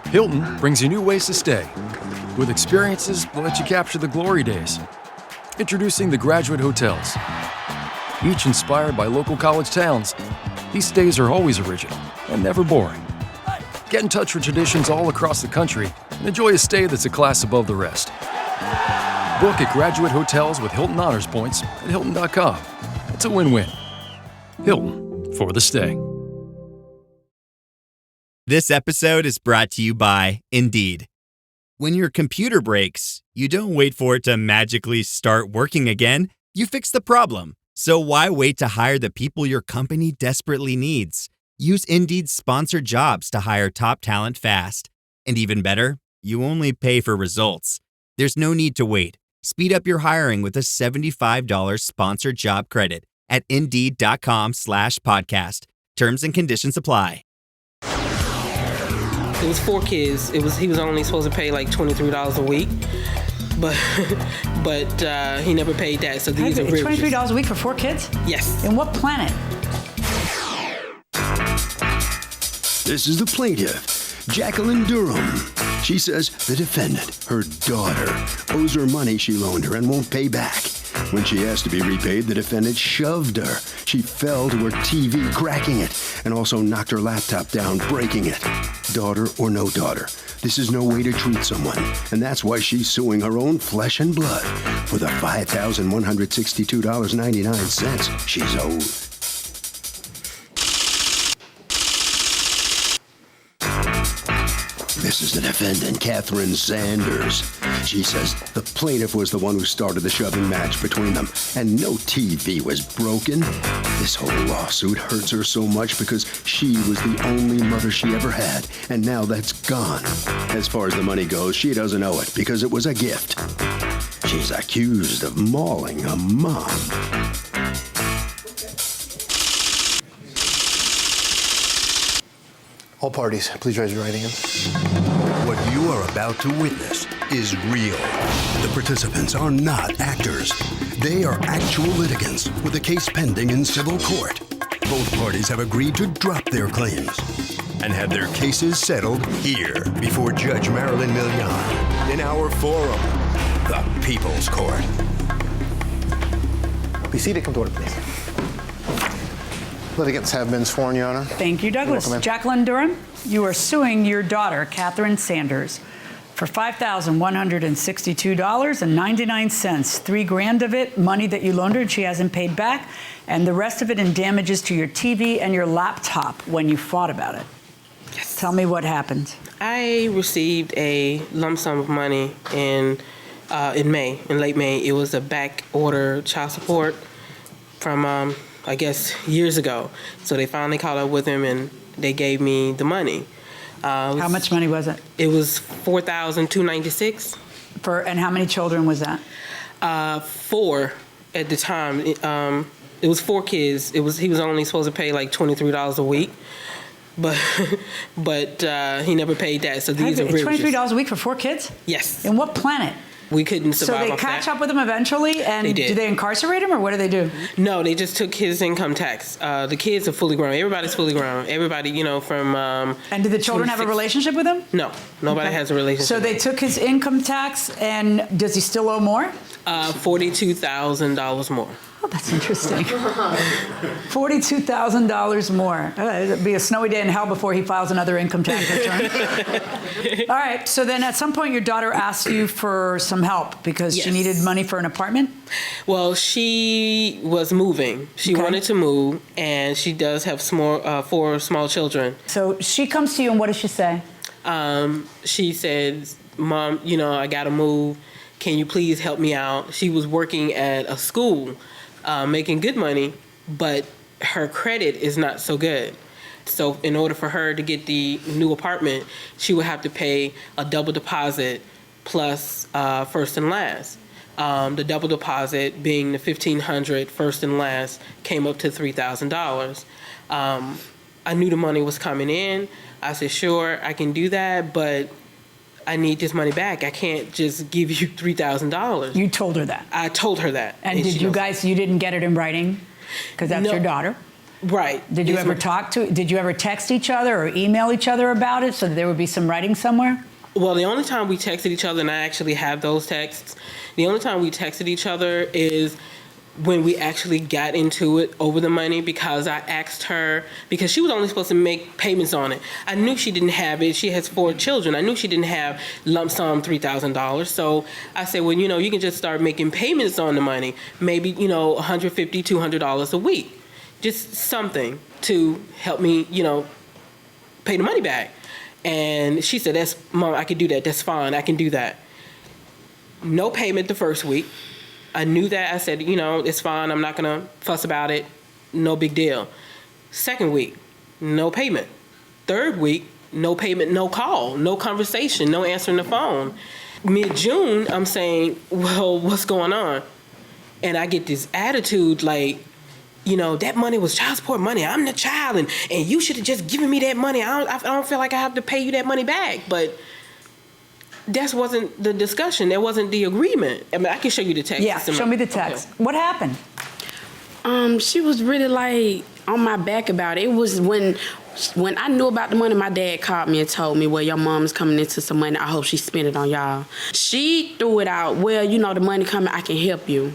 Hilton brings you new ways to stay, with experiences that let you capture the glory days. Introducing the Graduate Hotels. Each inspired by local college towns, these stays are always original and never boring. Get in touch with traditions all across the country and enjoy a stay that's a class above the rest. Book at Graduate Hotels with Hilton Honors Points at Hilton.com. It's a win-win. Hilton, for the stay. This episode is brought to you by Indeed. When your computer breaks, you don't wait for it to magically start working again. You fix the problem. So why wait to hire the people your company desperately needs? Use Indeed's sponsored jobs to hire top talent fast. And even better, you only pay for results. There's no need to wait. Speed up your hiring with a $75 sponsored job credit at Indeed.com/podcast. Terms and conditions apply. It was 4 kids. He was only supposed to pay like $23 a week, but he never paid that. So these are $23 a week for 4 kids? Yes. In what planet? This is the plaintiff, Jacqueline Durham. She says the defendant, her daughter, owes her money she loaned her and won't pay back. When she asked to be repaid, the defendant shoved her. She fell to her TV, cracking it, and also knocked her laptop down, breaking it. Daughter or no daughter, this is no way to treat someone, and that's why she's suing her own flesh and blood for the $5,162.99 she's owed. This is the defendant, Catherine Sanders. She says the plaintiff was the one who started the shoving match between them, and no TV was broken. This whole lawsuit hurts her so much because she was the only mother she ever had, and now that's gone. As far as the money goes, she doesn't owe it because it was a gift. She's accused of mauling a mom. All parties, please raise your right hand. What you are about to witness is real. The participants are not actors. They are actual litigants with a case pending in civil court. Both parties have agreed to drop their claims and have their cases settled here before Judge Marilyn Millian in our forum, the People's Court. Be seated, come to order, please. Litigants have been sworn, Your Honor. Thank you, Douglas. Welcome, Jacqueline Durham, you are suing your daughter, Catherine Sanders, for $5,162.99. $3,000 of it, money that you loaned her and she hasn't paid back, and the rest of it in damages to your TV and your laptop when you fought about it. Yes. Tell me what happened. I received a lump sum of money in late May. It was a back order child support from I guess years ago. So they finally caught up with him and they gave me the money. How much money was it? It was $4,296. And how many children was that? 4 at the time. It was 4 kids. He was only supposed to pay like $23 a week, but he never paid that. So these are $23 a week for 4 kids? Yes. In what planet? We couldn't survive. So they off catch that. up with him eventually, and They did. do they incarcerate him, or what do they do? No, they just took his income tax. The kids are fully grown. Everybody's fully grown. Everybody, from. And do the children have a 26 relationship with him? No, nobody has a relationship. So they took his income tax, and does he still owe more? $42,000 more. Oh, that's interesting. $42,000 more. It'd be a snowy day in hell before he files another income tax return. All right. So then at some point your daughter asked you for some help because she needed money for an apartment? Well, she was moving. She wanted to move, and she does have 4 small children. So she comes to you, and what does she say? She said, Mom, I got to move. Can you please help me out? She was working at a school, making good money, but her credit is not so good. So in order for her to get the new apartment, she would have to pay a double deposit plus first and last. The double deposit being the $1,500 first and last came up to $3,000. I knew the money was coming in. I said, sure, I can do that, but I need this money back. I can't just give you $3,000. You told her that? I told her that. And did you guys, you didn't get it in writing? Because that's your daughter? Right. Did you ever text each other or email each other about it so that there would be some writing somewhere? Well, the only time we texted each other, and I actually have those texts, the only time we texted each other is when we actually got into it over the money, because I asked her, because she was only supposed to make payments on it. I knew she didn't have it. She has 4 children. I knew she didn't have lump sum $3,000. So I said, well, you can just start making payments on the money, maybe, $150, $200 a week. Just something to help me, pay the money back. And she said, Mom, I can do that. That's fine. I can do that. No payment the first week. I knew that. I said, it's fine. I'm not going to fuss about it. No big deal. Second week, no payment. Third week, no payment, no call, no conversation, no answering the phone. Mid-June, I'm saying, well, what's going on? And I get this attitude like, that money was child support money. I'm the child, and you should have just given me that money. I don't feel like I have to pay you that money back. But that wasn't the discussion. That wasn't the agreement. I mean, I can show you the text. Yeah, show me the text. Okay. What happened? She was really like on my back about it. It was when I knew about the money, my dad called me and told me, well, your mom's coming into some money. I hope she spent it on y'all. She threw it out. Well, the money coming, I can help you.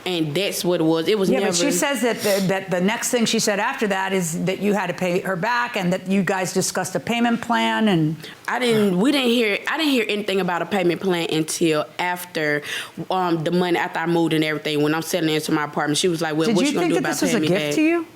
And that's what it was. It was never. Yeah, but she says that the next thing she said after that is that you had to pay her back, and that you guys discussed a payment plan. And I didn't hear anything about a payment plan until after the money, after I moved and everything. When I'm settling into my apartment, she was like, "Well, what you gonna do about paying me back?" Did you think that this was a gift to you?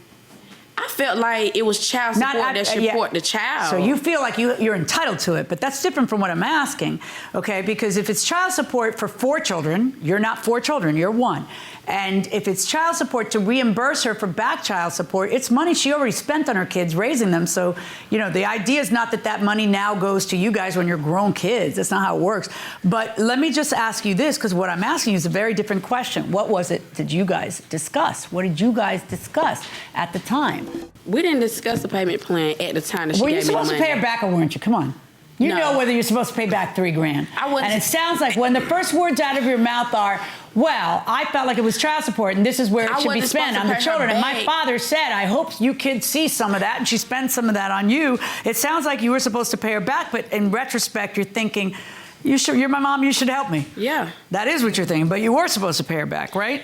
I felt like it was child support that support the child. So you feel like you're entitled to it, but that's different from what I'm asking, okay? Because if it's child support for 4 children, you're not 4 children, you're 1. And if it's child support to reimburse her for back child support, it's money she already spent on her kids raising them. So, the idea is not that money now goes to you guys when you're grown kids. That's not how it works. But let me just ask you this, because what I'm asking you is a very different question. What was it did you guys discuss? What did you guys discuss at the time? We didn't discuss the payment plan at the time that she gave me the money. Were you supposed to pay her back or weren't you? Come on. You No. know whether you're supposed to pay back $3,000. I wasn't. And it sounds like when the first words out of your mouth are, well, I felt like it was child support and this is where it should be spent on the children. And my father said, I hope you kids see some of that, and she spends some of that on you. It sounds like you were supposed to pay her back, but in retrospect, you're thinking, you're my mom, you should help me. Yeah. That is what you're thinking, but you were supposed to pay her back, right?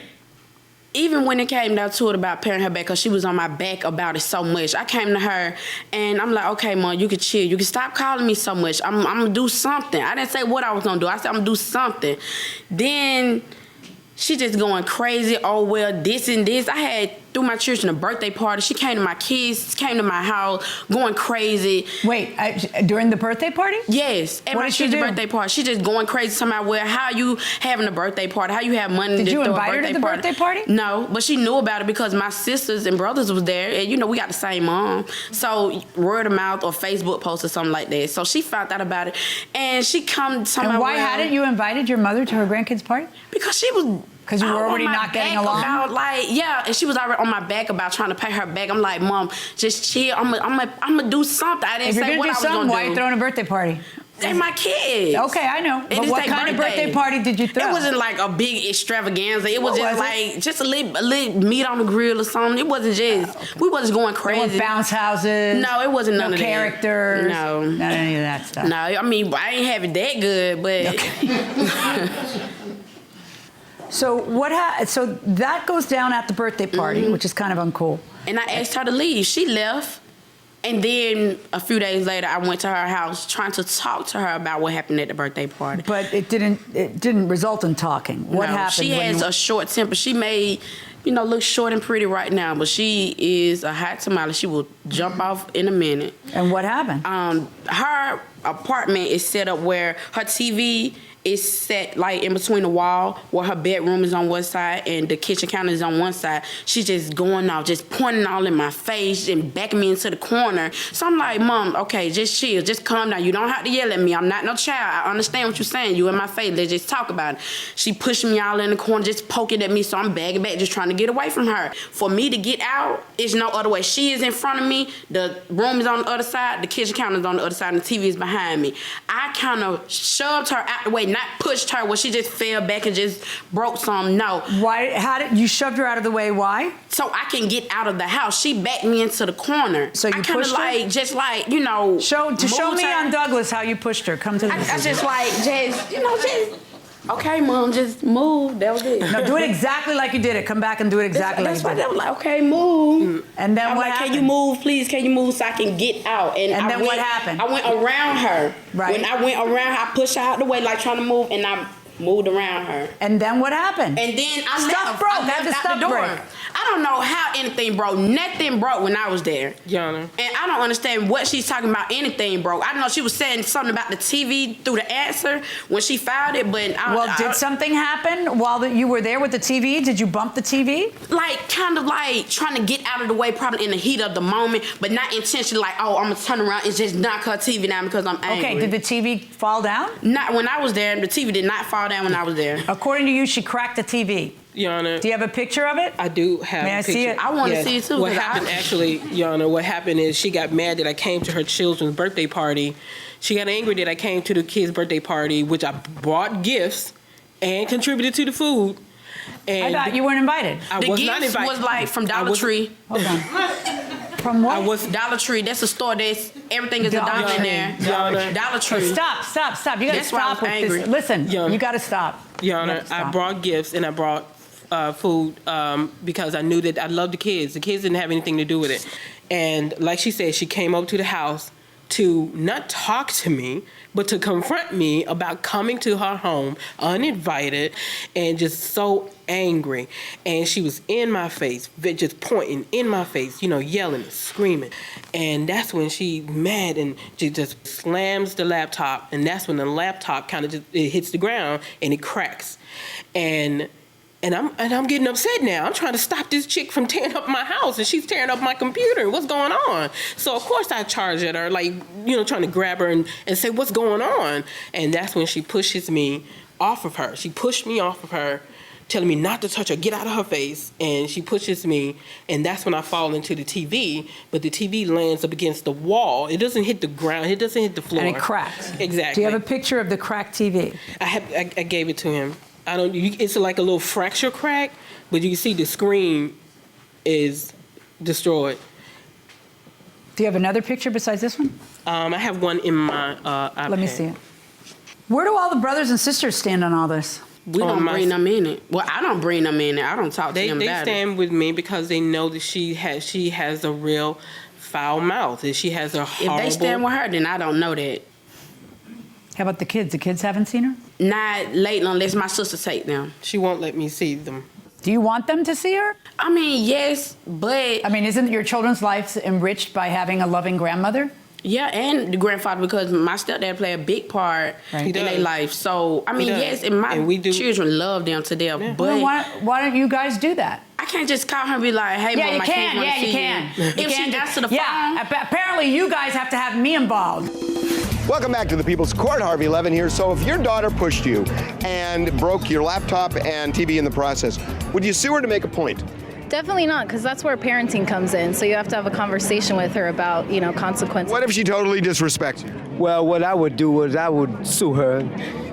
Even when it came down to it about paying her back, because she was on my back about it so much, I came to her and I'm like, okay, Mom, you can chill. You can stop calling me so much. I'm going to do something. I didn't say what I was going to do. I said I'm going to do something. Then she just going crazy. Oh, well, this and this. I had, threw my children a birthday party. She came to my kids, came to my house, going crazy. Wait, during the birthday party? Yes. At my children's birthday party. She just going crazy. Somehow, well, how you having a birthday party? How you have money Did to you throw invite a birthday her to the party? birthday party? No, but she knew about it because my sisters and brothers was there. And, we got the same mom. So, word of mouth or Facebook post or something like that. So, she found out about it. And she come somehow. And why hadn't you invited your mother to her grandkids' party? Because she was... Because you were already not getting along? And she was already on my back about trying to pay her back. I'm like, Mom, just chill. I'm gonna do something. I didn't say what I was gonna do. Why are you throwing a birthday party? They're my kids. Okay, I know. But what kind of birthday party did you throw? It wasn't like a big extravaganza. It was just a little meat on the grill or something. It wasn't just, we wasn't going crazy. There weren't bounce houses. No, it wasn't none of that. No characters. No. Not any of that stuff. No, I mean, I ain't have it that good, but. Okay. So so that goes down at the birthday party, which is kind of uncool. And I asked her to leave. She left. And then a few days later, I went to her house trying to talk to her about what happened at the birthday party. But it didn't result in talking. What happened? She has a short temper. She may, look short and pretty right now, but she is a hot tamale. She will jump off in a minute. And what happened? Her apartment is set up where her TV is set like in between the wall where her bedroom is on one side and the kitchen counter is on one side. She's just going off, just pointing all in my face and backing me into the corner. So I'm like, Mom, okay, just chill, just calm down. You don't have to yell at me. I'm not no child. I understand what you're saying. You in my face. Let's just talk about it. She pushing me all in the corner, just poking at me. So I'm bagging back, just trying to get away from her. For me to get out, it's no other way. She is in front of me. The room is on the other side. The kitchen counter is on the other side, and the TV is behind behind me. I kind of shoved her out the way, not pushed her where she just fell back and just broke some. No. Why? How did you shoved her out of the way? Why? So I can get out of the house. She backed me into the corner. So you I kinda pushed her? like, just like, you know. Show me her. on Douglas how you pushed her. Come to the I just like, just, okay, Mom, just move. That was it. No, do it exactly like you did it. Come back and do it exactly That's like why you they did were like, okay, move. And then I'm what like, happened? can you move, please? Can you move so I can get out? And then what happened? I went around her. Right. When I went around her, I pushed her out the way, like trying to move, and I moved around her. And then what happened? And then I Stuff left. broke. I How'd the left out stuff the door. break? I don't know how anything broke. Nothing broke when I was there. Yana. And I don't understand what she's talking about. Anything broke. I know she was saying something about the TV through the answer when she filed it, but did something happen while you were there with the TV? Did you bump the TV? Like, kind of like trying to get out of the way, probably in the heat of the moment, but not intentionally like, oh, I'm gonna turn around and just knock her TV down because I'm angry. Okay, did the TV fall down? Not when I was there. The TV did not fall down when I was there. According to you, she cracked the TV. Yana. Do you have a picture of it? I do have May a I picture. see it? I want to see it too. What happened actually, Yana, what happened is she got mad that I came to her children's birthday party. She got angry that I came to the kids' birthday party, which I brought gifts and contributed to the food. And I thought you weren't invited. I The was gifts not invited. was like from Dollar Tree. Hold on. From what? I was Dollar Tree. That's a store. That's everything is Dollar a dollar in Tree. there. Dollar- Dollar Tree. Stop. You gotta That's why I stop was with angry. this. Listen, Yeah. you gotta stop. You Yana, have to I stop. brought gifts and I brought food because I knew that I loved the kids. The kids didn't have anything to do with it. And like she said, she came over to the house to not talk to me, but to confront me about coming to her home uninvited and just so angry. And she was in my face, just pointing in my face, yelling, screaming. And that's when she mad and she just slams the laptop. And that's when the laptop kind of just it hits the ground and it cracks. And I'm getting upset now. I'm trying to stop this chick from tearing up my house, and she's tearing up my computer. What's going on? So of course I charge at her, like, trying to grab her and say, what's going on? And that's when she pushes me off of her. She pushed me off of her, telling me not to touch her, get out of her face. And she pushes me, and that's when I fall into the TV. But the TV lands up against the wall. It doesn't hit the ground. It doesn't hit the floor. And it cracks. Exactly. Do you have a picture of the cracked TV? I gave it to him. It's like a little fracture crack, but you can see the screen is destroyed. Do you have another picture besides this one? I have one in my iPad. Let me see it. Where do all the brothers and sisters stand on all this? We don't bring them in it. Well, I don't bring them in it. I don't talk to them They about stand with me because they know that she has a real foul mouth, and she has a horrible... If they stand with her, then I don't know that. How about the kids? The kids haven't seen her? Not lately, unless my sister take them. She won't let me see them. Do you want them to see her? I mean, yes, but... I mean, isn't your children's lives enriched by having a loving grandmother? Yeah, and the grandfather, because my stepdad played a big part Right. in their life. So, I mean, does. yes, and my children love them to death, but... Well, why don't you guys do that? I can't just call her and be like, hey, Mom, my kids want to see you can. If she answer the phone... Yeah, apparently you guys have to have me involved. Welcome back to the People's Court. Harvey Levin here. So if your daughter pushed you and broke your laptop and TV in the process, would you sue her to make a point? Definitely not, because that's where parenting comes in. So you have to have a conversation with her about, consequences. What if she totally disrespects you? Well, what I would do was I would sue her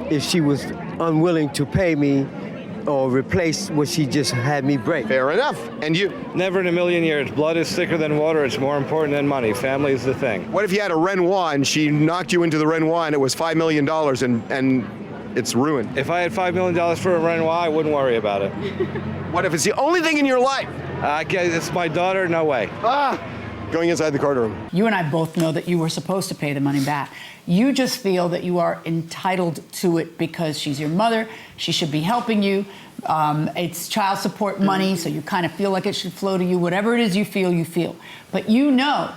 if she was unwilling to pay me or replace what she just had me break. Fair enough. And you? Never in a million years. Blood is thicker than water. It's more important than money. Family is the thing. What if you had a Renoir and she knocked you into the Renoir and it was $5 million and it's ruined? If I had $5 million for a Renoir, I wouldn't worry about it. What if it's the only thing in your life? It's my daughter. No way. Going inside the courtroom. You and I both know that you were supposed to pay the money back. You just feel that you are entitled to it because she's your mother. She should be helping you. It's child support money, so you kind of feel like it should flow to you. Whatever it is you feel, you feel. But you know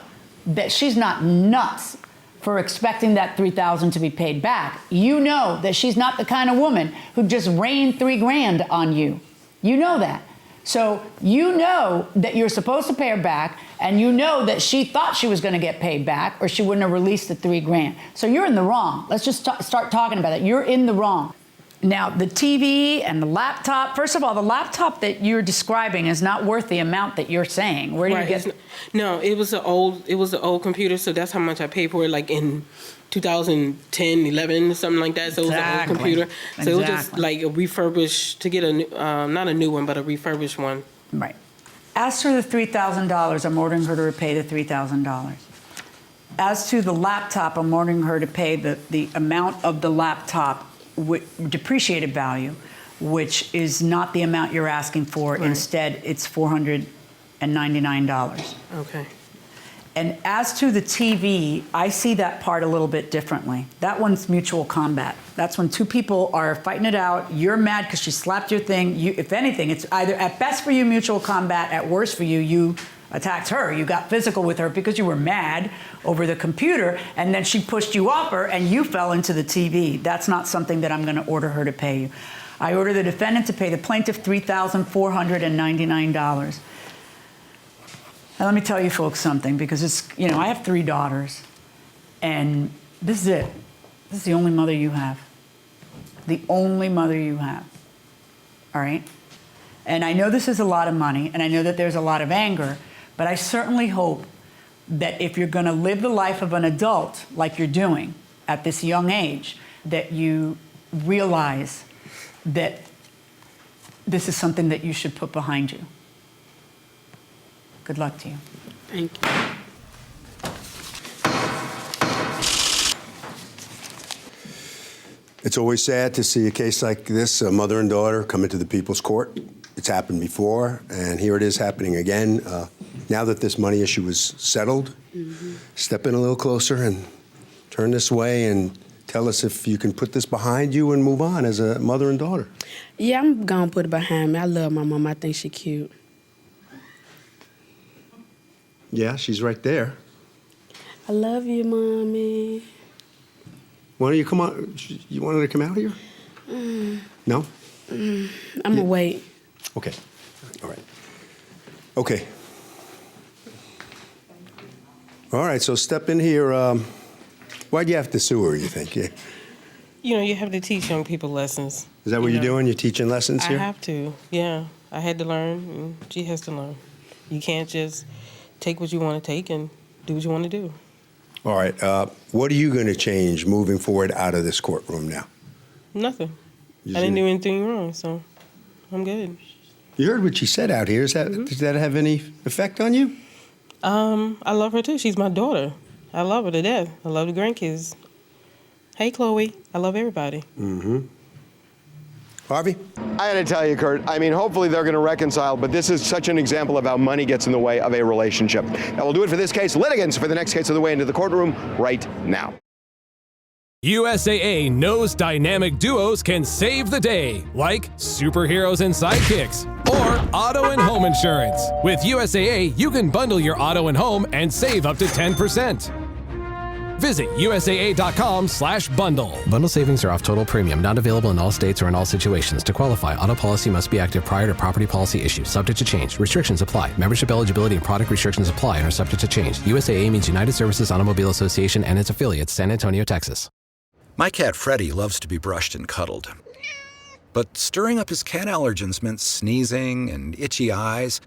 that she's not nuts for expecting that $3,000 to be paid back. You know that she's not the kind of woman who just rained $3,000 on you. You know that. So you know that you're supposed to pay her back, and you know that she thought she was going to get paid back, or she wouldn't have released the $3,000. So you're in the wrong. Let's just start talking about it. You're in the wrong. Now, the TV and the laptop, first of all, the laptop that you're describing is not worth the amount that you're saying. Where do you get? No, it was an old computer, so that's how much I paid for it, like in 2010, 11, something like that. So it was an old computer. So it was just like a refurbished, to get a new, not a new one, but a refurbished one. Right. As to the $3,000, I'm ordering her to repay the $3,000. As to the laptop, I'm ordering her to pay the amount of the laptop depreciated value, which is not the amount you're asking for. Right. Instead, it's $499. Okay. And as to the TV, I see that part a little bit differently. That one's mutual combat. That's when two people are fighting it out. You're mad because she slapped your thing. If anything, it's either at best for you mutual combat, at worst for you, you attacked her. You got physical with her because you were mad over the computer, and then she pushed you off her, and you fell into the TV. That's not something that I'm going to order her to pay you. I order the defendant to pay the plaintiff $3,499. Now, let me tell you folks something, because it's, I have 3 daughters, and this is it. This is the only mother you have. The only mother you have. All right? And I know this is a lot of money, and I know that there's a lot of anger, but I certainly hope that if you're going to live the life of an adult like you're doing at this young age, that you realize that this is something that you should put behind you. Good luck to you. Thank you. It's always sad to see a case like this, a mother and daughter come into the people's court. It's happened before, and here it is happening again. Now that this money issue is settled, step in a little closer and turn this way and tell us if you can put this behind you and move on as a mother and daughter. Yeah, I'm gonna put it behind me. I love my mom. I think she's cute. Yeah, she's right there. I love you, Mommy. Why don't you come on? You wanted to come out here? No? I'm gonna wait. Okay. All right. Okay. All right, so step in here. Why'd you have to sue her, you think? Yeah. You have to teach young people lessons. Is that what you're doing? You're teaching lessons here? I have to, yeah. I had to learn, and she has to learn. You can't just take what you want to take and do what you want to do. All right. What are you going to change moving forward out of this courtroom now? Nothing. I didn't do anything wrong, so I'm good. You heard what she said out here. Does that have any effect on you? I love her too. She's my daughter. I love her to death. I love the grandkids. Hey, Chloe. I love everybody. Harvey? I gotta tell you, Kurt, I mean, hopefully they're gonna reconcile, but this is such an example of how money gets in the way of a relationship. That will do it for this case. Litigants for the next case of the way into the courtroom right now. USAA knows dynamic duos can save the day, like superheroes and sidekicks, or auto and home insurance. With USAA, you can bundle your auto and home and save up to 10%. Visit USAA.com/bundle. Bundle savings are off total premium, not available in all states or in all situations. To qualify, auto policy must be active prior to property policy issue, subject to change. Restrictions apply. Membership eligibility and product restrictions apply and are subject to change. USAA means United Services Automobile Association and its affiliates, San Antonio, Texas. My cat Freddie loves to be brushed and cuddled. But stirring up his cat allergens meant sneezing and itchy eyes.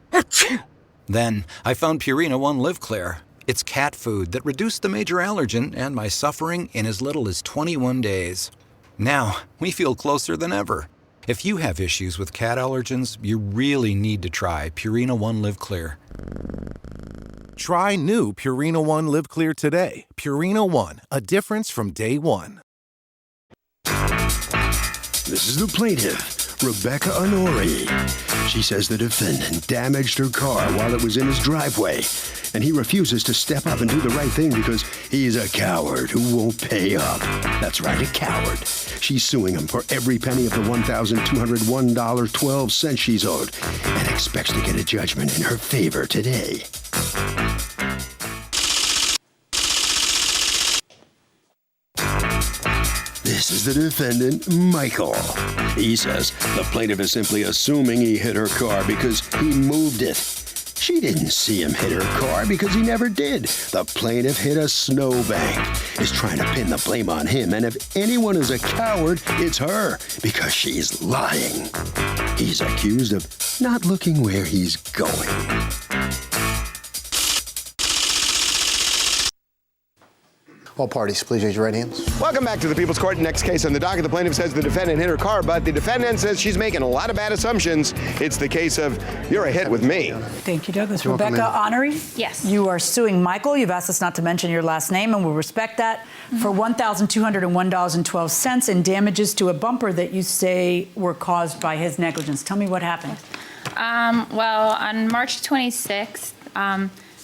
Then I found Purina One Live Clear. It's cat food that reduced the major allergen and my suffering in as little as 21 days. Now, we feel closer than ever. If you have issues with cat allergens, you really need to try Purina One Live Clear. Try new Purina One Live Clear today. Purina One, a difference from day one. This is the plaintiff, Rebecca Honory. She says the defendant damaged her car while it was in his driveway, and he refuses to step up and do the right thing because he's a coward who won't pay up. That's right, a coward. She's suing him for every penny of the $1,201.12 she's owed and expects to get a judgment in her favor today. This is the defendant, Michael. He says the plaintiff is simply assuming he hit her car because he moved it. She didn't see him hit her car because he never did. The plaintiff hit a snowbank. Is trying to pin the blame on him, and if anyone is a coward, it's her, because she's lying. He's accused of not looking where he's going. All parties, please raise your right hands. Welcome back to the People's Court. Next case on the docket, the plaintiff says the defendant hit her car, but the defendant says she's making a lot of bad assumptions. It's the case of, you're a hit with me. Thank you, Douglas. You're welcome, Rebecca Honory? Yes. You are suing Michael. You've asked us not to mention your last name, and we'll respect that, for $1,201.12 in damages to a bumper that you say were caused by his negligence. Tell me what happened. Well, on March 26th,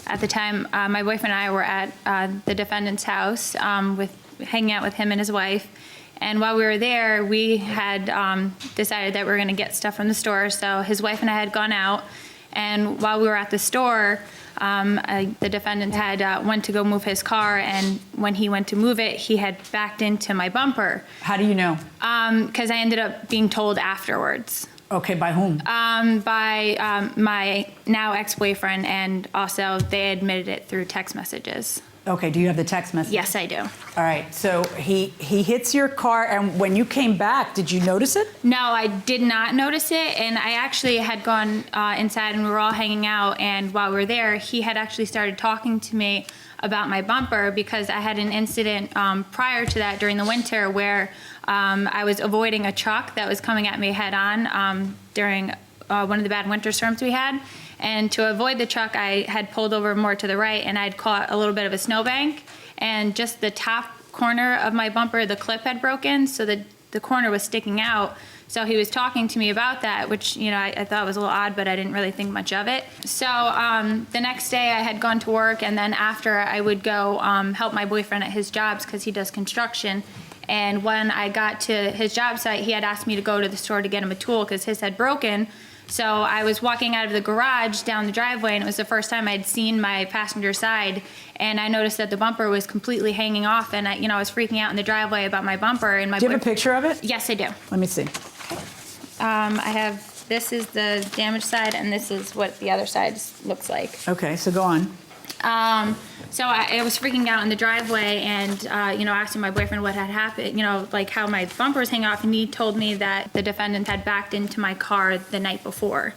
at the time, my boyfriend and I were at the defendant's house hanging out with him and his wife. And while we were there, we had decided that we were going to get stuff from the store. So his wife and I had gone out. And while we were at the store, the defendant had went to go move his car. And when he went to move it, he had backed into my bumper. How do you know? Because I ended up being told afterwards. Okay, by whom? By my now ex-boyfriend, and also they admitted it through text messages. Okay, do you have the text message? Yes, I do. All right, so he hits your car, and when you came back, did you notice it? No, I did not notice it, and I actually had gone inside, and we were all hanging out, and while we were there, he had actually started talking to me about my bumper because I had an incident prior to that during the winter where I was avoiding a truck that was coming at me head on during one of the bad winter storms we had. And to avoid the truck, I had pulled over more to the right, and I'd caught a little bit of a snowbank, and just the top corner of my bumper, the clip had broken, so the corner was sticking out. So he was talking to me about that, which, you know, I thought was a little odd, but I didn't really think much of it. So the next day I had gone to work, and then after I would go help my boyfriend at his jobs because he does construction. And when I got to his job site, he had asked me to go to the store to get him a tool because his had broken. So I was walking out of the garage down the driveway, and it was the first time I'd seen my passenger side, and I noticed that the bumper was completely hanging off, and I was freaking out in the driveway about my bumper. And my do you have a picture of it? Yes, I do. Let me see. I have, this is the damaged side, and this is what the other side looks like. Okay, so go on. So I was freaking out in the driveway and, asking my boyfriend what had happened, like how my bumper was hanging off. And he told me that the defendant had backed into my car the night before.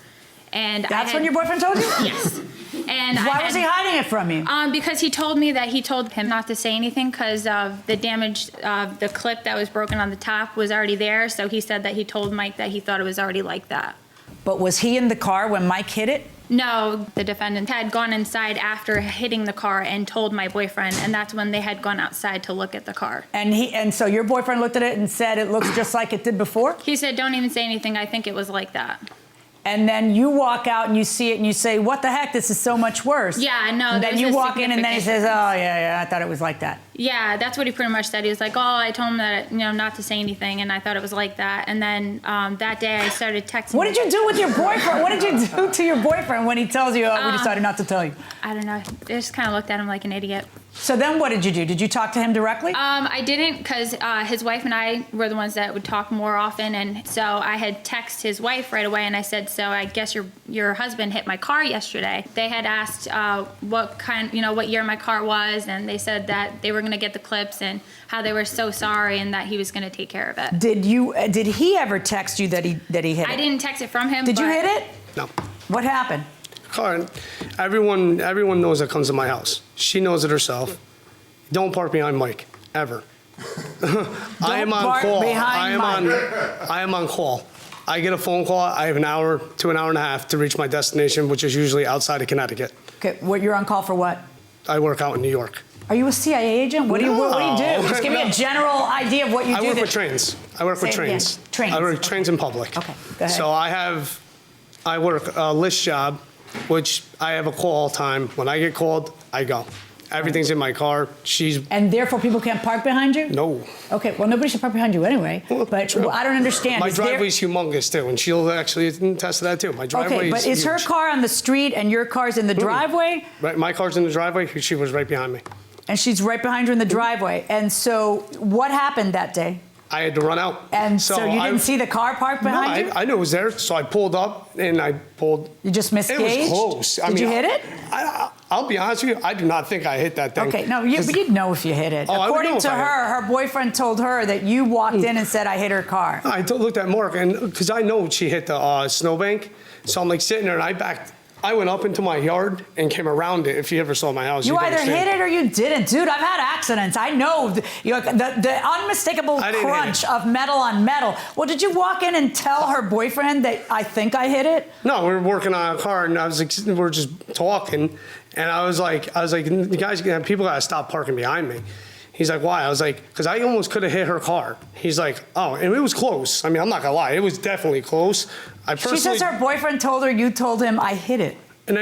And that's when your boyfriend told you? Yes. And why was he hiding it from you? Because he told me that he told him not to say anything because of the damage, the clip that was broken on the top was already there. So he said that he told Mike that he thought it was already like that. But was he in the car when Mike hit it? No, the defendant had gone inside after hitting the car and told my boyfriend, and that's when they had gone outside to look at the car. And so your boyfriend looked at it and said it looks just like it did before? He said, don't even say anything, I think it was like that. And then you walk out and you see it and you say, what the heck, this is so much worse. Yeah, no. And then you walk in and then he says, oh, yeah, I thought it was like that. Yeah, that's what he pretty much said. He was like, oh, I told him that, not to say anything, and I thought it was like that. And then that day I started texting. What did you do with your boyfriend? What did you do to your boyfriend when he tells you, we decided not to tell you? I don't know. I just kind of looked at him like an idiot. So then what did you do? Did you talk to him directly? I didn't because his wife and I were the ones that would talk more often. And so I had texted his wife right away and I said, so I guess your husband hit my car yesterday. They had asked what year my car was, and they said that they were going to get the clips and how they were so sorry and that he was going to take care of it. Did he ever text you that he hit it? I didn't text it from him. Did you hit it? No. What happened? Car, everyone knows that comes to my house. She knows it herself. Don't park behind Mike, ever. I am on call. I am on call. I get a phone call. I have an hour to an hour and a half to reach my destination, which is usually outside of Connecticut. Okay, you're on call for what? I work out in New York. Are you a CIA agent? What do you do? Just give me a general idea of what you do. I work with trains. I work with trains. I work trains in public. Okay, go ahead. So I work a list job, which I have a call all the time. When I get called, I go. Everything's in my car. And therefore people can't park behind you? No. Okay, well, nobody should park behind you anyway. But I don't understand. My driveway's humongous, too, and she'll actually attest to that, too. My driveway but is her car on the street and your car's in the driveway? Right, my car's in the driveway. She was right behind me. And she's right behind you in the driveway. And so what happened that day? I had to run out. And so you didn't see the car parked behind you? I knew it was there, so I pulled up and I pulled. You just missed It gauge? was close. Did you hit it? I'll be honest with you, I do not think I hit that thing. Okay, no, but you'd know if you hit it. Oh, I would According know to if I hit her boyfriend told her that you walked in and said, I hit her car. I looked at Mark, and because I know she hit the snowbank, so I'm like sitting there, and I went up into my yard and came around it. If you ever saw my house, You you'd either understand. hit it or you didn't. Dude, I've had accidents. I know the unmistakable I didn't hit crunch it. of metal on metal. Well, did you walk in and tell her boyfriend that I think I hit it? No, we were working on a car, and I was like, we were just talking, and I was like, the guys, people gotta stop parking behind me. He's like, why? I was like, because I almost could have hit her car. He's like, oh, and it was close. I mean, I'm not gonna lie, it was definitely close. She says her boyfriend told her you told him I hit it. And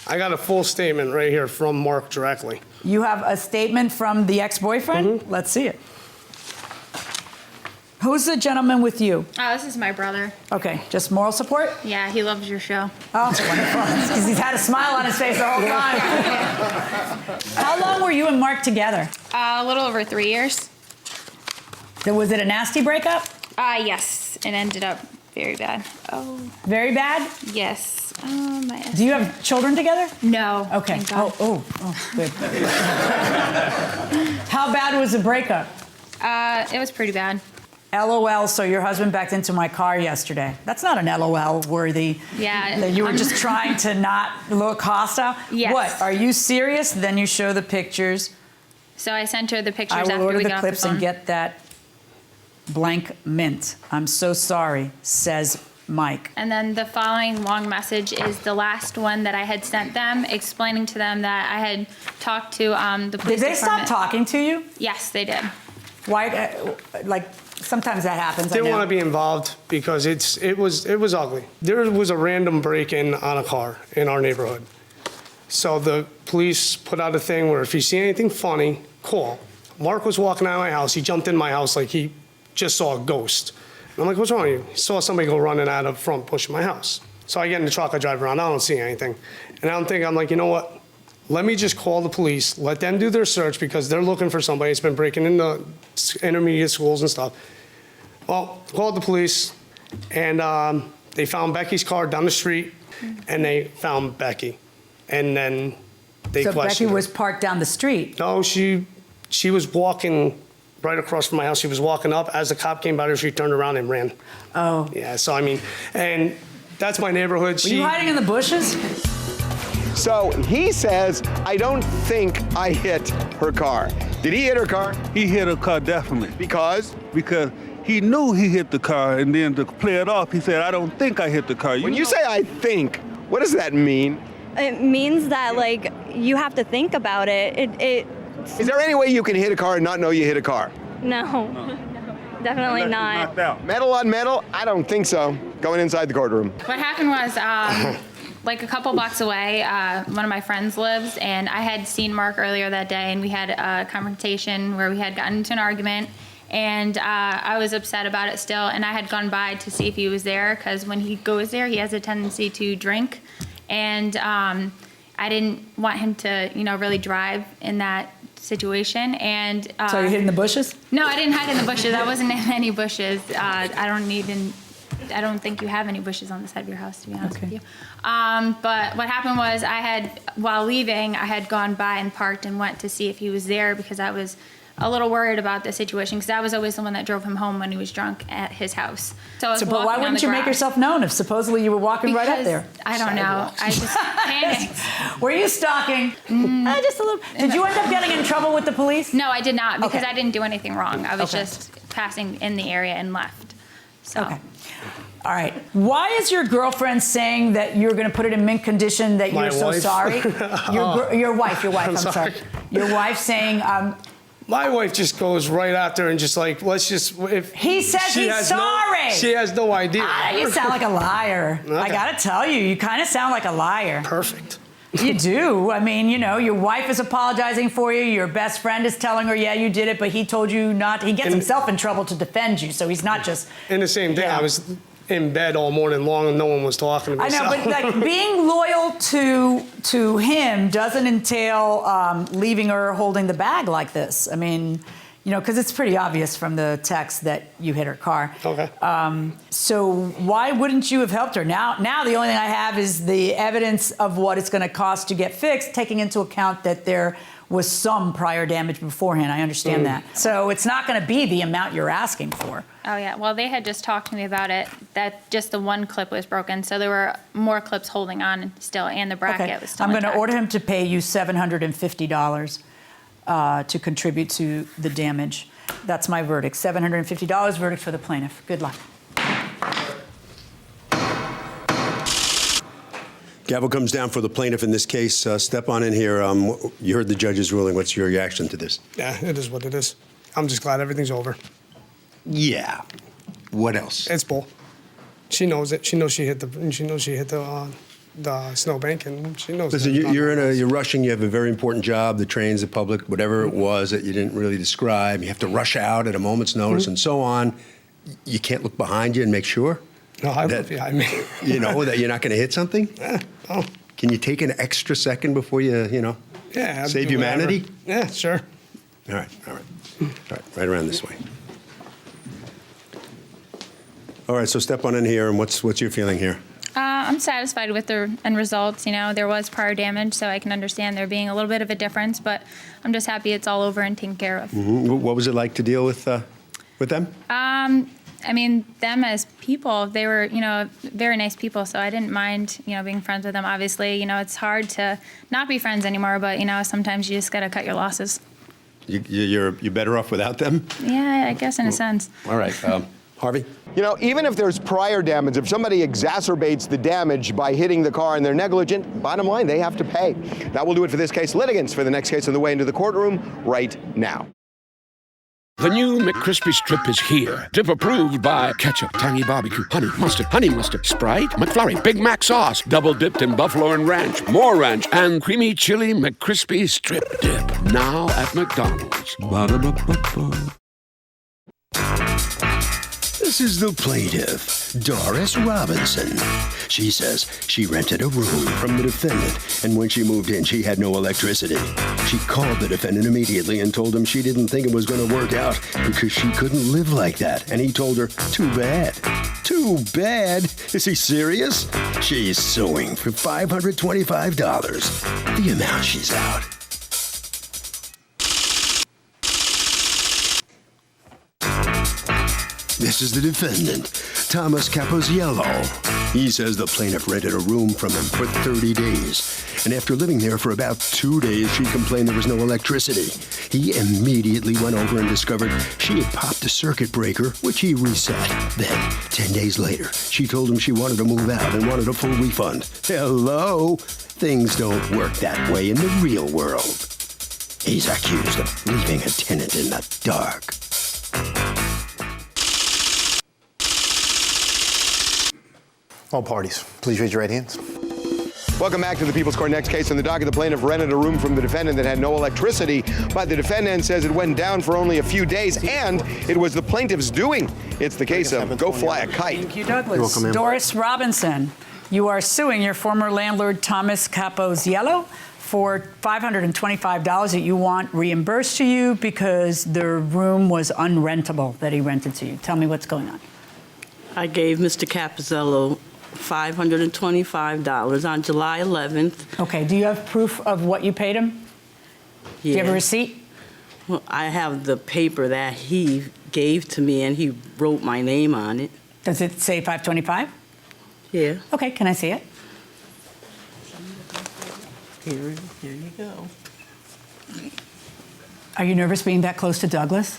I got a full statement right here from Mark directly. You have a statement from the ex-boyfriend? Mm-hmm. Let's see it. Who's the gentleman with you? Oh, this is my brother. Okay, just moral support? Yeah, he loves your show. Oh, wonderful. Because he's had a smile on his face the whole time. How long were you and Mark together? A little over 3 years. Was it a nasty breakup? Yes, it ended up very bad. Oh. Very bad? Yes. Oh, my. Do you have children together? No. Okay. Thank God. Oh, good. How bad was the breakup? It was pretty bad. LOL, so your husband backed into my car yesterday. That's not an LOL worthy. Yeah. That you were just trying to not look hostile? Yes. What, are you serious? Then you show the pictures. So I sent her the pictures I will after order we the got clips off the phone. and get that blank mint. I'm so sorry, says Mike. And then the following long message is the last one that I had sent them, explaining to them that I had talked to the police Did they stop department. talking to you? Yes, they did. Why? Sometimes that happens. Didn't want to be involved because it was ugly. There was a random break-in on a car in our neighborhood. So the police put out a thing where if you see anything funny, call. Mark was walking out of my house. He jumped in my house like he just saw a ghost. And I'm like, what's wrong with you? He saw somebody go running out of front pushing my house. So I get in the truck, I drive around, I don't see anything. And I'm like, you know what? Let me just call the police, let them do their search because they're looking for somebody that's been breaking into intermediate schools and stuff. Well, called the police, and they found Becky's car down the street, and they found Becky. And then they So questioned Becky her. was parked down the street. No, she was walking right across from my house. She was walking up. As the cop came by her, she turned around and ran. Oh. Yeah, so I mean, and that's my neighborhood. Were you hiding in the bushes? So he says, I don't think I hit her car. Did he hit her car? He hit her car definitely. Because? Because he knew he hit the car, and then to play it off, he said, I don't think I hit the car. When you say I think, what does that mean? It means that, like, you have to think about it. Is there any way you can hit a car and not know you hit a car? No. Definitely not. Metal on metal? I don't think so. Going inside the courtroom. What happened was, like a couple blocks away, one of my friends lives, and I had seen Mark earlier that day, and we had a confrontation where we had gotten into an argument, and I was upset about it still, and I had gone by to see if he was there, because when he goes there, he has a tendency to drink, and I didn't want him to, really drive in that situation, and So you hid in the bushes? No, I didn't hide in the bushes. I wasn't in any bushes. I don't think you have any bushes on the side of your house, to be honest with you. But what happened was while leaving, I had gone by and parked and went to see if he was there because I was a little worried about the situation because I was always the one that drove him home when he was drunk at his house. So I was But walking why on wouldn't the you make grass. yourself known if supposedly you were walking right up Because there? I don't know. I just panicked. Were you stalking? Just a little. Did you end up getting in trouble with the police? No, I did not because Okay. I didn't do anything wrong. I was Okay. just passing in the area and left. So. Okay. All right. Why is your girlfriend saying that you're going to put it in mint condition that My you're so wife? sorry? Your wife, I'm sorry. sorry. Your wife saying, My wife just goes right out there and just like, let's just, if he says she he's has sorry. she has no idea. You sound like a liar. I Okay. got to tell you kind of sound like a liar. Perfect. You do. I mean, your wife is apologizing for you. Your best friend is telling her, yeah, you did it, but he told you not. He gets himself in trouble to defend you, so he's not just. And the same thing, I was in bed all morning long and no one was talking to me. I know, so. but like being loyal to him doesn't entail leaving her holding the bag like this. I mean, because it's pretty obvious from the text that you hit her car. Okay. So why wouldn't you have helped her? Now the only thing I have is the evidence of what it's going to cost to get fixed, taking into account that there was some prior damage beforehand. I understand that. So it's not going to be the amount you're asking for. Oh, yeah. Well, they had just talked to me about it, that just the one clip was broken. So there were more clips holding on still, and the bracket was still I'm going to intact. order him to pay you $750 to contribute to the damage. That's my verdict. $750 verdict for the plaintiff. Good luck. Gavel comes down for the plaintiff in this case. Step on in here. You heard the judge's ruling. What's your reaction to this? Yeah, it is what it is. I'm just glad everything's over. Yeah. What else? It's bull. She knows it. She knows she hit the snowbank, and she knows. Listen, you're rushing. You have a very important job. The trains, the public, whatever it was that you didn't really describe. You have to rush out at a moment's notice and so on. You can't look behind you and make sure. No, I look behind me. That you're not going to hit something. Yeah. Oh. Can you take an extra second before you Yeah. save humanity? Yeah, sure. All right. Right around this way. All right, so step on in here, and what's your feeling here? I'm satisfied with the end results. There was prior damage, so I can understand there being a little bit of a difference, but I'm just happy it's all over and taken care of. Mm-hmm. What was it like to deal with them? Them as people, they were, very nice people, so I didn't mind, being friends with them. Obviously, it's hard to not be friends anymore, but, sometimes you just got to cut your losses. You're better off without them? Yeah, I guess in a sense. All right. Harvey? Even if there's prior damage, if somebody exacerbates the damage by hitting the car and they're negligent, bottom line, they have to pay. That will do it for this case. Litigants for the next case on the way into the courtroom right now. The new McCrispy Strip is here. Dip approved by ketchup, tangy barbecue, honey mustard, Sprite, McFlurry, Big Mac sauce, double dipped in buffalo and ranch, more ranch, and creamy chili McCrispy Strip Dip. Now at McDonald's. Ba-da-ba-ba-ba. This is the plaintiff, Doris Robinson. She says she rented a room from the defendant, and when she moved in, she had no electricity. She called the defendant immediately and told him she didn't think it was going to work out because she couldn't live like that, and he told her, too bad. Too bad? Is he serious? She's suing for $525, the amount she's out. This is the defendant, Thomas Caposello. He says the plaintiff rented a room from him for 30 days. And after living there for about 2 days, she complained there was no electricity. He immediately went over and discovered she had popped a circuit breaker, which he reset. Then, 10 days later, she told him she wanted to move out and wanted a full refund. Hello? Things don't work that way in the real world. He's accused of leaving a tenant in the dark. All parties, please raise your right hands. Welcome back to the People's Court. Next case on the docket. The plaintiff rented a room from the defendant that had no electricity, but the defendant says it went down for only a few days, and it was the plaintiff's doing. It's the case of Go Fly a Kite. Thank you, Douglas. You're welcome, ma'am. Doris Robinson, you are suing your former landlord, Thomas Caposello, for $525 that you want reimbursed to you because the room was unrentable that he rented to you. Tell me what's going on. I gave Mr. Caposello $525 on July 11th. Okay, do you have proof of what you paid him? Yeah. Do you have a receipt? Well, I have the paper that he gave to me, and he wrote my name on it. Does it say $525? Yeah. Okay, can I see it? Here you go. Are you nervous being that close to Douglas?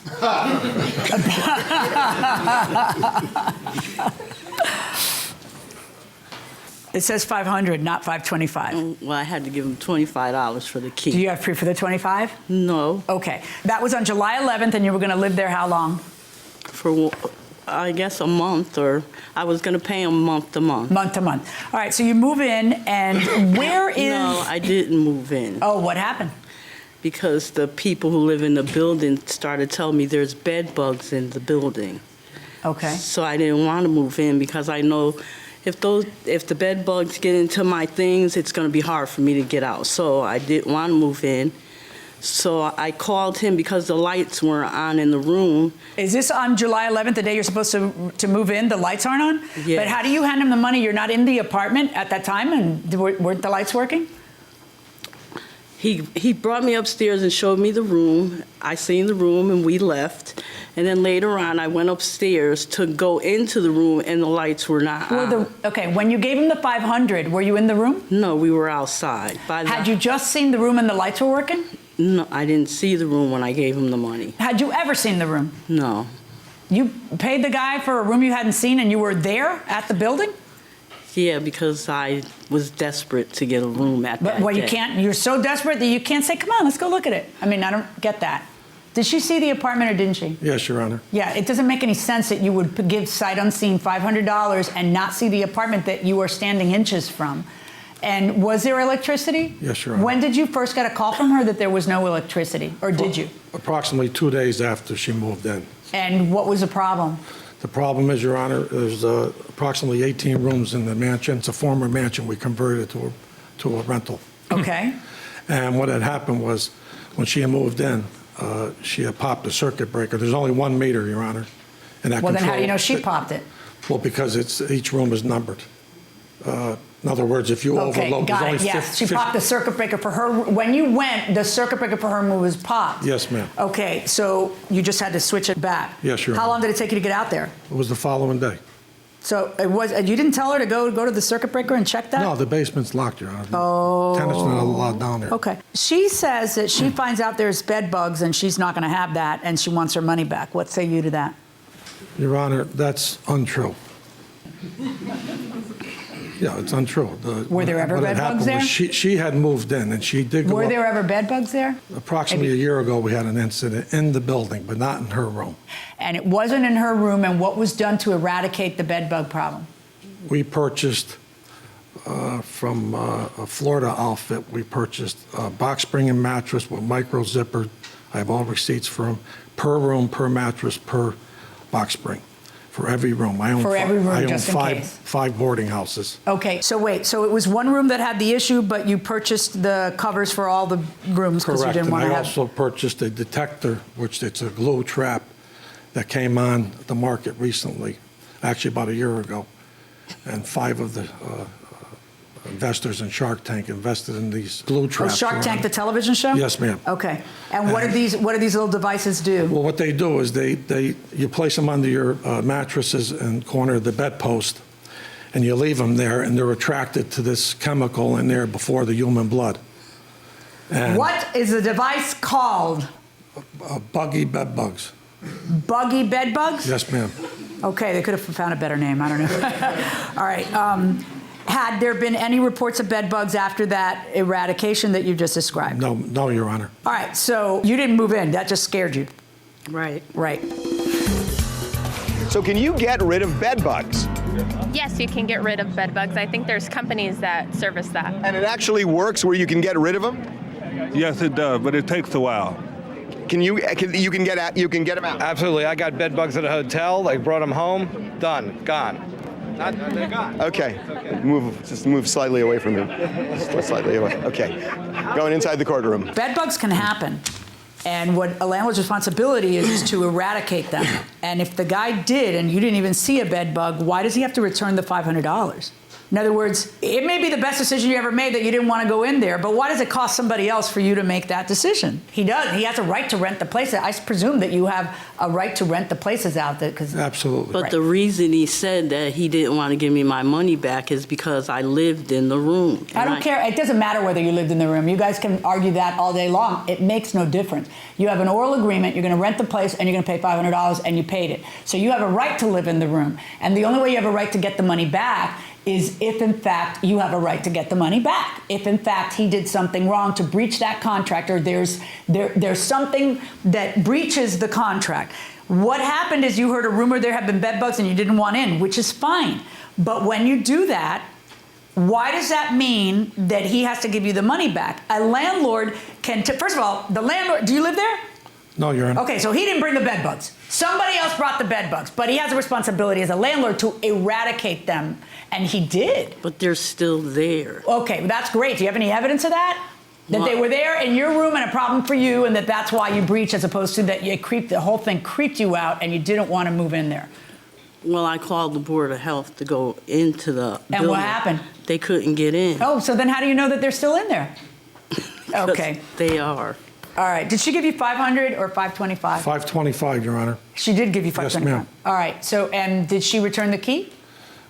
It says 500, not 525. Well, I had to give him $25 for the key. Do you have proof of the 25? No. Okay. That was on July 11th, and you were going to live there how long? For, I guess, a month, or I was going to pay him month to month. Month to month. All right, so you move in, and where is... No, I didn't move in. Oh, what happened? Because the people who live in the building started telling me there's bed bugs in the building. Okay. So I didn't want to move in because I know if the bed bugs get into my things, it's going to be hard for me to get out. So I didn't want to move in. So I called him because the lights weren't on in the room. Is this on July 11th, the day you're supposed to move in? The lights aren't on? Yes. But how do you hand him the money? You're not in the apartment at that time, and weren't the lights working? He brought me upstairs and showed me the room. I seen the room and we left. And then later on, I went upstairs to go into the room and the lights were not on. Okay, when you gave him the $500, were you in the room? No, we were outside. Had you just seen the room and the lights were working? No, I didn't see the room when I gave him the money. Had you ever seen the room? No. You paid the guy for a room you hadn't seen and you were there at the building? Yeah, because I was desperate to get a room at that But day. you're so desperate that you can't say, come on, let's go look at it. I mean, I don't get that. Did she see the apartment or didn't she? Yes, Your Honor. Yeah, it doesn't make any sense that you would give sight unseen $500 and not see the apartment that you are standing inches from. And was there electricity? Yes, Your Honor. When did you first get a call from her that there was no electricity, or did you? Approximately 2 days after she moved in. And what was the problem? The problem is, Your Honor, there's approximately 18 rooms in the mansion. It's a former mansion we converted to a rental. Okay. And what had happened was, when she had moved in, she had popped a circuit breaker. There's only 1 meter, Your Honor. And that Well, then how do you know she popped it? Well, because each room is numbered. In other words, if you overload, there's only yes. She popped the circuit breaker for her. When you went, the circuit breaker for her room was popped. Yes, ma'am. Okay, so you just had to switch it back. Yes, Your How Honor. long did it take you to get out there? It was the following day. So you didn't tell her to go to the circuit breaker and check that? No, the basement's locked, Your Honor. Oh. Tenant's not allowed down there. Okay. She says that she finds out there's bed bugs and she's not going to have that and she wants her money back. What say you to that? Your Honor, that's untrue. Yeah, it's untrue. Were there ever what bed had happened bugs there? was she had moved in and she did go Were up. there ever bed bugs there? Approximately a year ago, we had an incident in the building, but not in her room. And it wasn't in her room, and what was done to eradicate the bed bug problem? We purchased from a Florida outfit, we purchased a box spring and mattress with micro zipper. I have all receipts for them, per room, per mattress, per box spring, for every room. I own For every room, I own just in case. five boarding houses. Okay, so wait, so it was one room that had the issue, but you purchased the covers for all the rooms because you Correct, didn't and want to I have... also purchased a detector, which it's a glue trap that came on the market recently, actually about a year ago. And 5 of the investors in Shark Tank invested in these glue traps. Shark Tank, the television show? Yes, ma'am. Okay, and what do these little devices do? Well, what they do is you place them under your mattresses and corner of the bedpost, and you leave them there, and they're attracted to this chemical in there before the human blood. And What is the device called? buggy bed bugs. Buggy bed bugs? Yes, ma'am. Okay, they could have found a better name. I don't know. All right. Had there been any reports of bed bugs after that eradication that you just described? No, Your Honor. All right. So you didn't move in. That just scared you. Right. Right. So can you get rid of bed bugs? Yes, you can get rid of bed bugs. I think there's companies that service that. And it actually works where you can get rid of them? Yes, it does, but it takes a while. You can get them out? Absolutely. I got bed bugs at a hotel. Like brought them home. Done. Gone. They're gone. Okay. Just move slightly away from him. Just slightly away. Okay. Going inside the courtroom. Bed bugs can happen. And what a landlord's responsibility is to eradicate them. And if the guy did and you didn't even see a bed bug, why does he have to return the $500? In other words, it may be the best decision you ever made that you didn't want to go in there, but why does it cost somebody else for you to make that decision? He does. He has a right to rent the place. I presume that you have a right to rent the places out there. Absolutely. But the reason he said that he didn't want to give me my money back is because I lived in the room. I don't care. It doesn't matter whether you lived in the room. You guys can argue that all day long. It makes no difference. You have an oral agreement. You're going to rent the place, and you're going to pay $500, and you paid it. So you have a right to live in the room. And the only way you have a right to get the money back is if, in fact, you have a right to get the money back. If, in fact, he did something wrong to breach that contract, or there's something that breaches the contract. What happened is you heard a rumor there had been bed bugs and you didn't want in, which is fine. But when you do that, why does that mean that he has to give you the money back? A landlord can, first of all, the landlord, do you live there? No, Your Honor. Okay, so he didn't bring the bed bugs. Somebody else brought the bed bugs, but he has a responsibility as a landlord to eradicate them, and he did. But they're still there. Okay, well, that's great. Do you have any evidence of that? That they were there in your room and a problem for you, and that's why you breached, as opposed to that the whole thing creeped you out and you didn't want to move in there. Well, I called the Board of Health to go into the building. And what happened? They couldn't get in. Oh, so then how do you know that they're still in there? Okay. They are. All right. Did she give you $500 or $525? $525, Your Honor. She did give you $525. Yes, ma'am. All right. So, and did she return the key?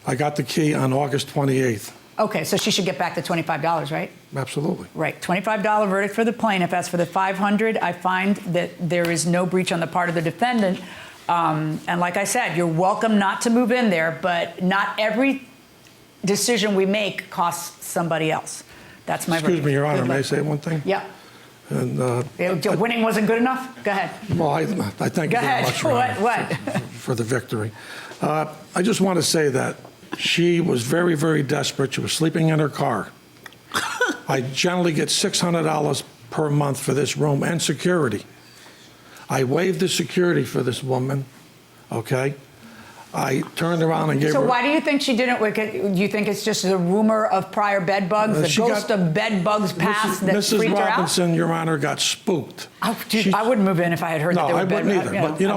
I got the key on August 28th. Okay, so she should get back the $25, right? Absolutely. Right. $25 verdict for the plaintiff. As for the $500, I find that there is no breach on the part of the defendant. And like I said, you're welcome not to move in there, but not every decision we make costs somebody else. That's my Excuse me, Your Honor, may I say one thing? Yeah. And winning wasn't good enough? Go ahead. Well, I thank you very much, Your Honor, What? for the victory. I just want to say that she was very, very desperate. She was sleeping in her car. I generally get $600 per month for this room and security. I waived the security for this woman, okay? I turned around and gave her... So why do you think she didn't wick it? Do you think it's just a rumor of prior bed bugs, the ghost of bed bugs past that freaked her out? Mrs. Robinson, Your Honor, got spooked. Oh, dude, I wouldn't move in if I had heard that there were bed bugs. No, I wouldn't either, but you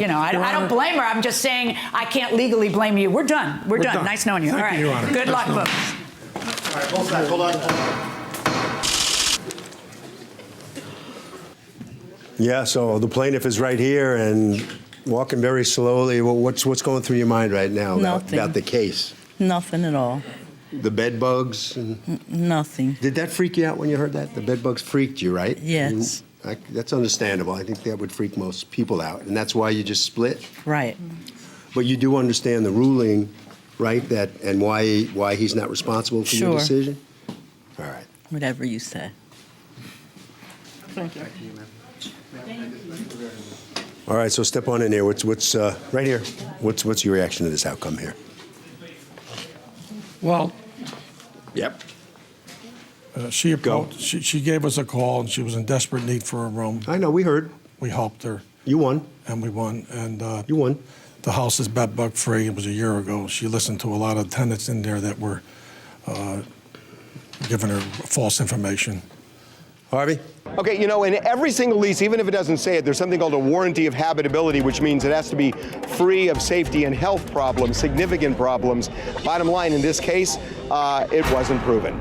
know what? I don't blame her. I'm just saying I can't legally blame you. We're done. We're done. Nice knowing you. Thank All right. you, Your Honor. Good luck, Nice folks. All right, both sides. Hold on. Yeah, so the plaintiff is right here and walking very slowly. Well, what's going through your mind right now about the case? Nothing at all. The bed bugs? Nothing. Did that freak you out when you heard that? The bed bugs freaked you, right? Yes. That's understandable. I think that would freak most people out, and that's why you just split? Right. But you do understand the ruling, right, and why he's not responsible for your decision? All right. Whatever you say. Thank you. All right, so step on in here. What's right here? What's your reaction to this outcome here? Well, yep. She gave us a call, and she was in desperate need for a room. I know, we heard. We helped her. You won. And we won. And you won. The house is bed bug free. It was a year ago. She listened to a lot of tenants in there that were giving her false information. Harvey? Okay, you know, in every single lease, even if it doesn't say it, there's something called a warranty of habitability, which means it has to be free of safety and health problems, significant problems. Bottom line, in this case, it wasn't proven.